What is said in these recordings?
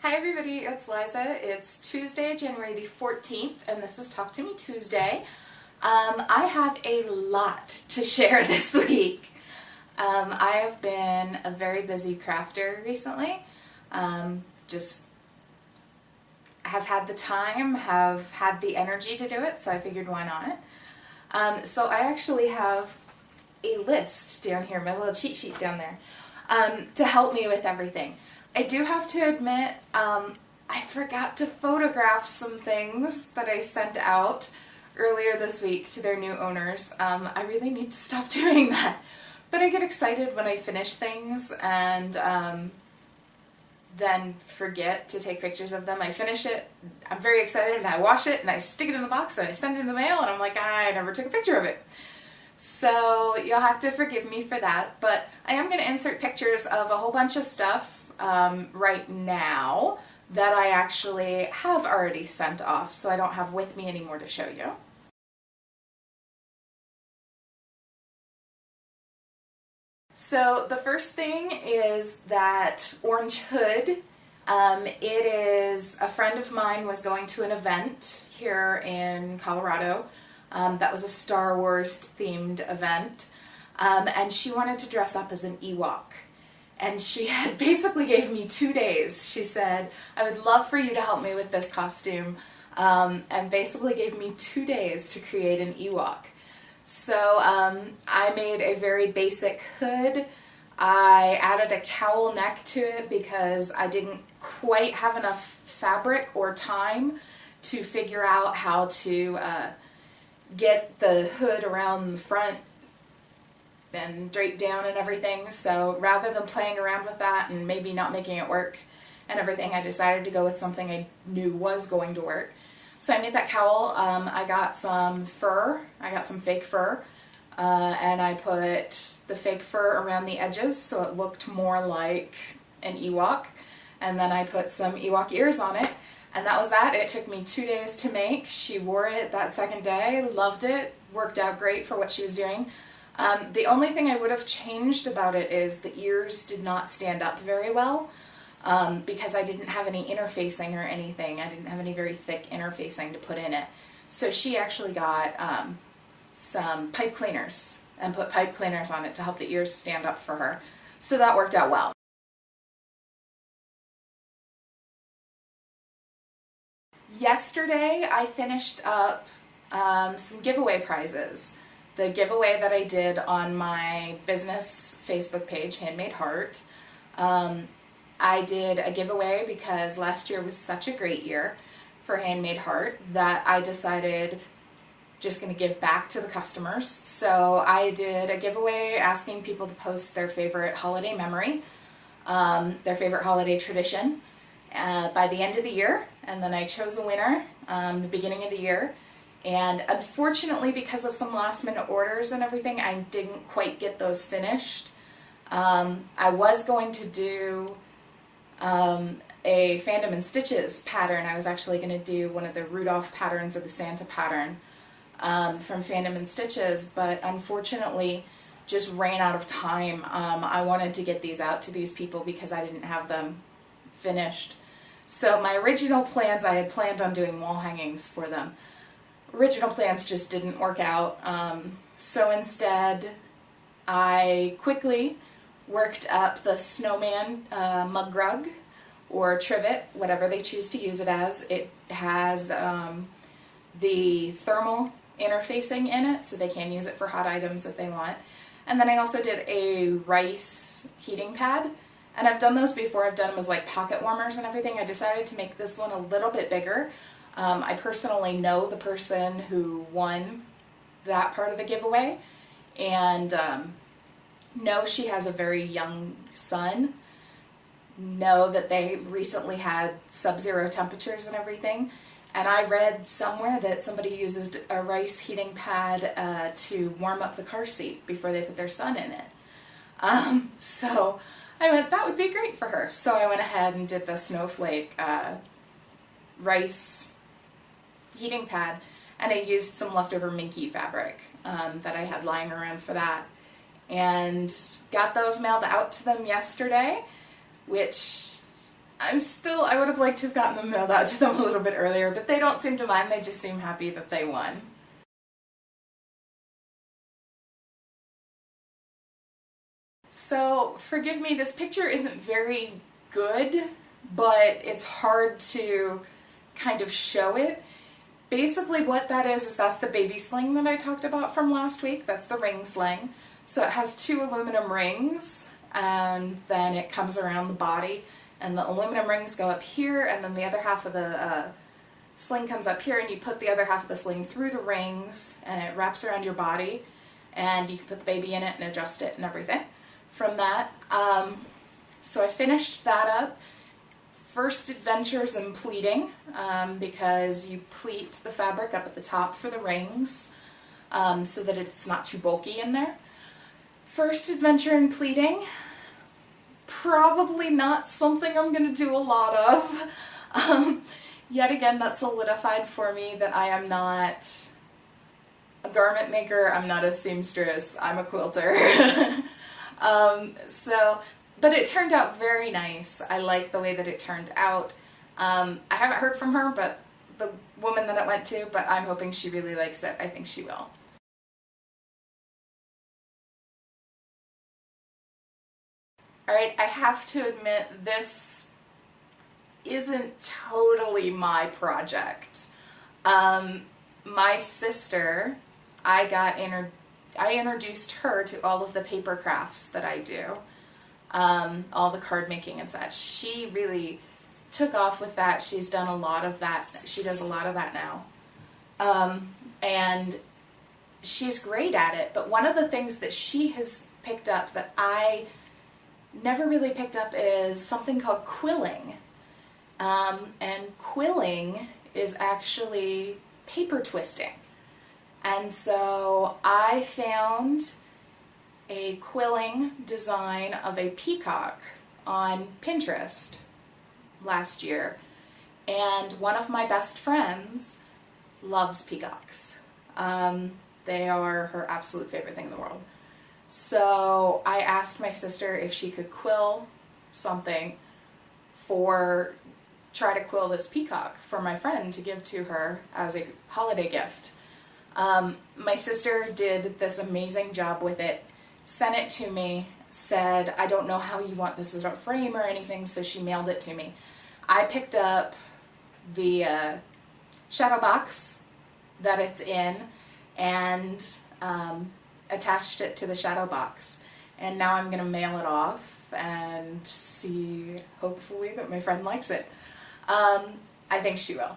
Hi everybody, it's Liza. It's Tuesday, January the 14th, and this is Talk to Me Tuesday. I have a lot to share this week. I have been a very busy crafter recently. Just have had the time, have had the energy to do it, so I figured why not. So I actually have a list down here, my little cheat sheet down there, to help me with everything. I do have to admit, I forgot to photograph some things that I sent out earlier this week to their new owners. I really need to stop doing that. But I get excited when I finish things and then forget to take pictures of them. I finish it, I'm very excited, and I wash it, and I stick it in the box, and I send it in the mail, and I'm like, I never took a picture of it. So you'll have to forgive me for that, but I am going to insert pictures of a whole bunch of stuff right now that I actually have already sent off, so I don't have with me anymore to show you. So the first thing is that orange hood. It is a friend of mine was going to an event here in Colorado. That was a Star Wars themed event, and she wanted to dress up as an Ewok. And she had basically gave me 2 days. She said, I would love for you to help me with this costume, and basically gave me 2 days to create an Ewok. So I made a very basic hood. I added a cowl neck to it because I didn't quite have enough fabric or time to figure out how to get the hood around the front and drape down and everything. So rather than playing around with that and maybe not making it work and everything, I decided to go with something I knew was going to work. So I made that cowl. I got some fur. I got some fake fur, and I put the fake fur around the edges so it looked more like an Ewok. And then I put some Ewok ears on it, and that was that. It took me 2 days to make. She wore it that second day, loved it, worked out great for what she was doing. The only thing I would have changed about it is the ears did not stand up very well, because I didn't have any interfacing or anything. I didn't have any very thick interfacing to put in it. So she actually got some pipe cleaners and put pipe cleaners on it to help the ears stand up for her. So that worked out well. Yesterday I finished up some giveaway prizes. The giveaway that I did on my business Facebook page, Handmade Heart. I did a giveaway because last year was such a great year for Handmade Heart that I decided just going to give back to the customers. So I did a giveaway asking people to post their favorite holiday memory, their favorite holiday tradition by the end of the year, and then I chose a winner the beginning of the year. And unfortunately, because of some last minute orders and everything, I didn't quite get those finished. I was going to do a Fandom and Stitches pattern. I was actually going to do one of the Rudolph patterns or the Santa pattern from Fandom and Stitches, but unfortunately just ran out of time. I wanted to get these out to these people because I didn't have them finished. So my original plans, I had planned on doing wall hangings for them. Original plans just didn't work out, so instead I quickly worked up the snowman mug rug or trivet, whatever they choose to use it as. It has the thermal interfacing in it, so they can use it for hot items if they want. And then I also did a rice heating pad, and I've done those before. I've done them as like pocket warmers and everything. I decided to make this one a little bit bigger. I personally know the person who won that part of the giveaway, and know she has a very young son, know that they recently had sub-zero temperatures and everything, and I read somewhere that somebody uses a rice heating pad to warm up the car seat before they put their son in it. So I went, that would be great for her. So I went ahead and did the snowflake rice heating pad, and I used some leftover minky fabric that I had lying around for that, and got those mailed out to them yesterday, which I would have liked to have gotten them mailed out to them a little bit earlier, but they don't seem to mind. They just seem happy that they won. So forgive me, this picture isn't very good, but it's hard to kind of show it. Basically what that is that's the baby sling that I talked about from last week. That's the ring sling. So it has 2 aluminum rings, and then it comes around the body, and the aluminum rings go up here, and then the other half of the sling comes up here, and you put the other half of the sling through the rings, and it wraps around your body, and you can put the baby in it and adjust it and everything from that. So I finished that up. First adventures in pleating, because you pleat the fabric up at the top for the rings, so that it's not too bulky in there. First adventure in pleating, probably not something I'm going to do a lot of. Yet again, that solidified for me that I am not a garment maker, I'm not a seamstress, I'm a quilter. But it turned out very nice. I like the way that it turned out. I haven't heard from her, but the woman that it went to, but I'm hoping she really likes it. I think she will. Alright, I have to admit, this isn't totally my project. My sister, I introduced her to all of the paper crafts that I do. All the card making and such. She really took off with that. She's done a lot of that. She does a lot of that now. And she's great at it. But one of the things that she has picked up that I never really picked up is something called quilling. And quilling is actually paper twisting. And so I found a quilling design of a peacock on Pinterest last year, and one of my best friends loves peacocks. They are her absolute favorite thing in the world. So I asked my sister if she could quill something try to quill this peacock for my friend to give to her as a holiday gift. My sister did this amazing job with it, sent it to me, said, I don't know how you want this as a frame or anything, so she mailed it to me. I picked up the shadow box that it's in and attached it to the shadow box. And now I'm going to mail it off and see, hopefully, that my friend likes it. I think she will.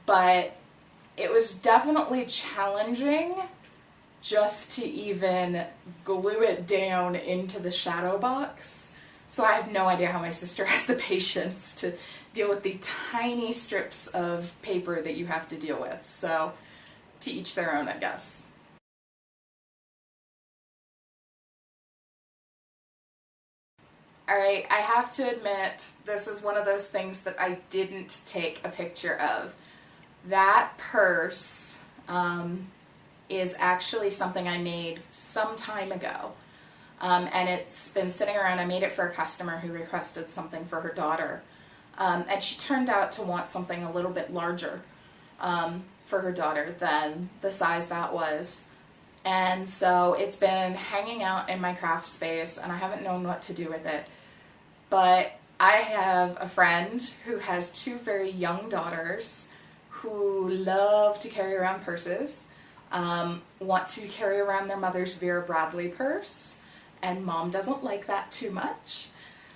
But it was definitely challenging just to even glue it down into the shadow box. So I have no idea how my sister has the patience to deal with the tiny strips of paper that you have to deal with. So to each their own, I guess. Alright, I have to admit, this is one of those things that I didn't take a picture of. That purse is actually something I made some time ago. And it's been sitting around. I made it for a customer who requested something for her daughter. And she turned out to want something a little bit larger for her daughter than the size that was. And so it's been hanging out in my craft space, and I haven't known what to do with it. But I have a friend who has 2 very young daughters who love to carry around purses, want to carry around their mother's Vera Bradley purse, and mom doesn't like that too much.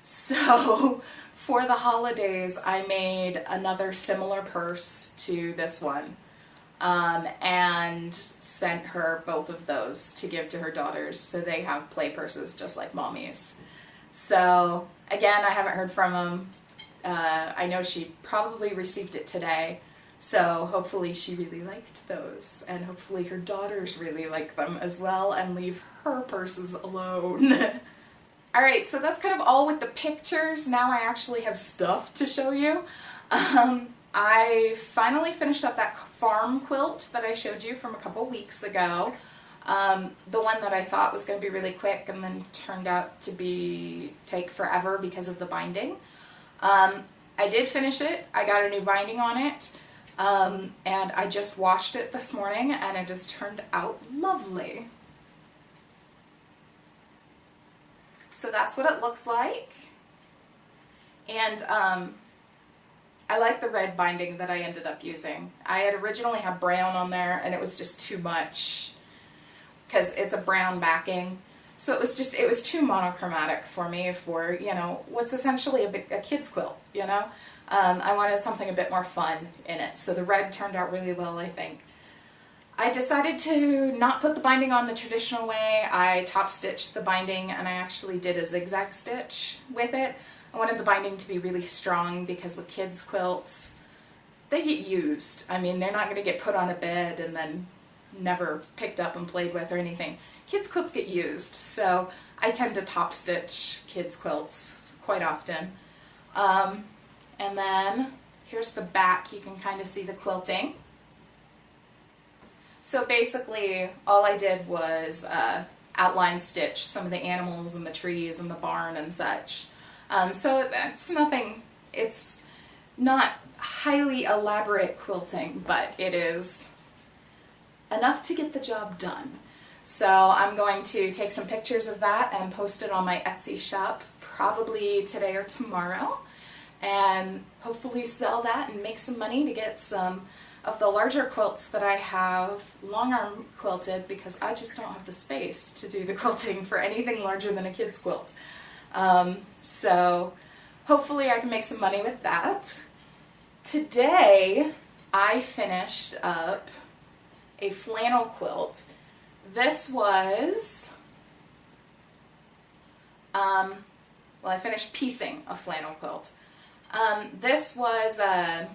So for the holidays, I made another similar purse to this one. And sent her both of those to give to her daughters, so they have play purses just like mommy's. So again, I haven't heard from them. I know she probably received it today, so hopefully she really liked those, and hopefully her daughters really like them as well and leave her purses alone. Alright, so that's kind of all with the pictures. Now I actually have stuff to show you. I finally finished up that farm quilt that I showed you from a couple weeks ago. The one that I thought was going to be really quick and then turned out to take forever because of the binding. I I did finish it. I got a new binding on it. And I just washed it this morning and it just turned out lovely. So that's what it looks like. And I like the red binding that I ended up using. I had originally had brown on there and it was just too much because it's a brown backing. So it was too monochromatic for me for, you know, what's essentially a kid's quilt, you know. I wanted something a bit more fun in it. So the red turned out really well, I think. I decided to not put the binding on the traditional way. I top stitched the binding and I actually did a zigzag stitch with it. I wanted the binding to be really strong because with kids' quilts, they get used. I mean, they're not going to get put on a bed and then never picked up and played with or anything. Kids' quilts get used, so I tend to top stitch kids' quilts quite often. And then here's the back. You can kind of see the quilting. So basically all I did was outline stitch some of the animals and the trees and the barn and such. So it's not highly elaborate quilting, but it is enough to get the job done. So I'm going to take some pictures of that and post it on my Etsy shop probably today or tomorrow, and hopefully sell that and make some money to get some of the larger quilts that I have long arm quilted, because I just don't have the space to do the quilting for anything larger than a kid's quilt. So hopefully I can make some money with that. Today I finished up a flannel quilt. This was, well, I finished piecing a flannel quilt. This was a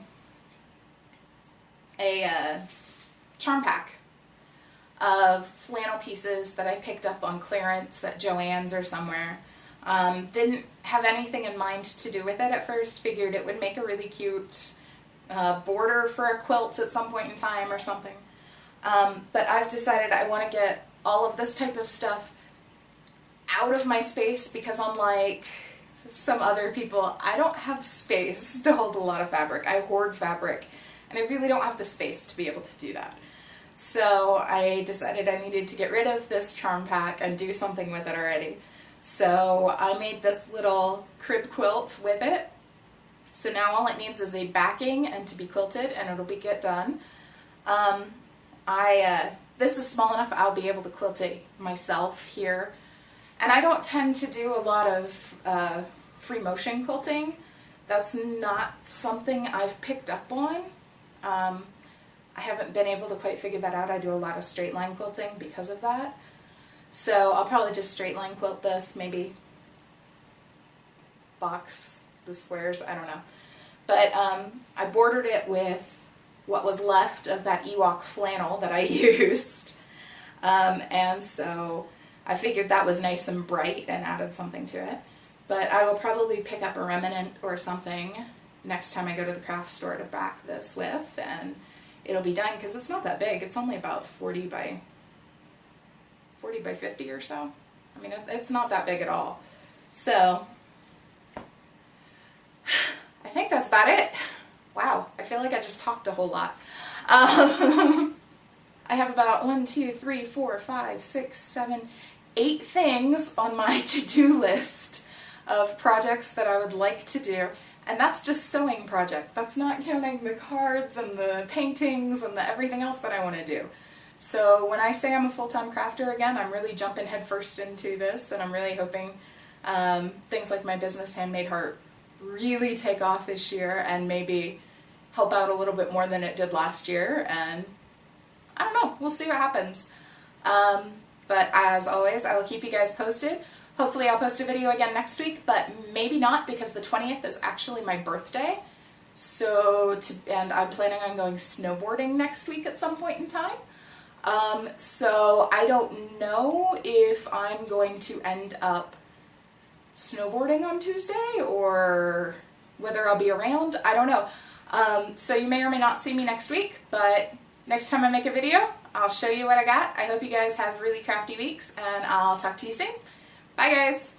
charm pack of flannel pieces that I picked up on clearance at Joann's or somewhere. Didn't have anything in mind to do with it at first. Figured it would make a really cute border for a quilt at some point in time or something. But I've decided I want to get all of this type of stuff out of my space because unlike some other people, I don't have space to hold a lot of fabric. I hoard fabric and I really don't have the space to be able to do that. So I decided I needed to get rid of this charm pack and do something with it already. So I made this little crib quilt with it. So now all it needs is a backing and to be quilted and it'll be get done. This is small enough I'll be able to quilt it myself here. And I don't tend to do a lot of free motion quilting. That's not something I've picked up on. I haven't been able to quite figure that out. I do a lot of straight line quilting because of that. So I'll probably just straight line quilt this, maybe box the squares, I don't know. But I bordered it with what was left of that Ewok flannel that I used. And so I figured that was nice and bright and added something to it. But I will probably pick up a remnant or something next time I go to the craft store to back this with, and it'll be done because it's not that big. It's only about 40 by 50 or so. I mean, it's not that big at all. So I think that's about it. Wow, I feel like I just talked a whole lot. I have about 1, 2, 3, 4, 5, 6, 7, 8 things on my to-do list of projects that I would like to do. And that's just sewing project. That's not counting the cards and the paintings and the everything else that I want to do. So when I say I'm a full-time crafter again, I'm really jumping headfirst into this, and I'm really hoping things like my business, Handmade Heart, really take off this year and maybe help out a little bit more than it did last year. And I don't know, we'll see what happens. But as always, I will keep you guys posted. Hopefully I'll post a video again next week, but maybe not because the 20th is actually my birthday. And I'm planning on going snowboarding next week at some point in time. So I don't know if I'm going to end up snowboarding on Tuesday or whether I'll be around. I don't know. So you may or may not see me next week, but next time I make a video, I'll show you what I got. I hope you guys have really crafty weeks, and I'll talk to you soon. Bye guys!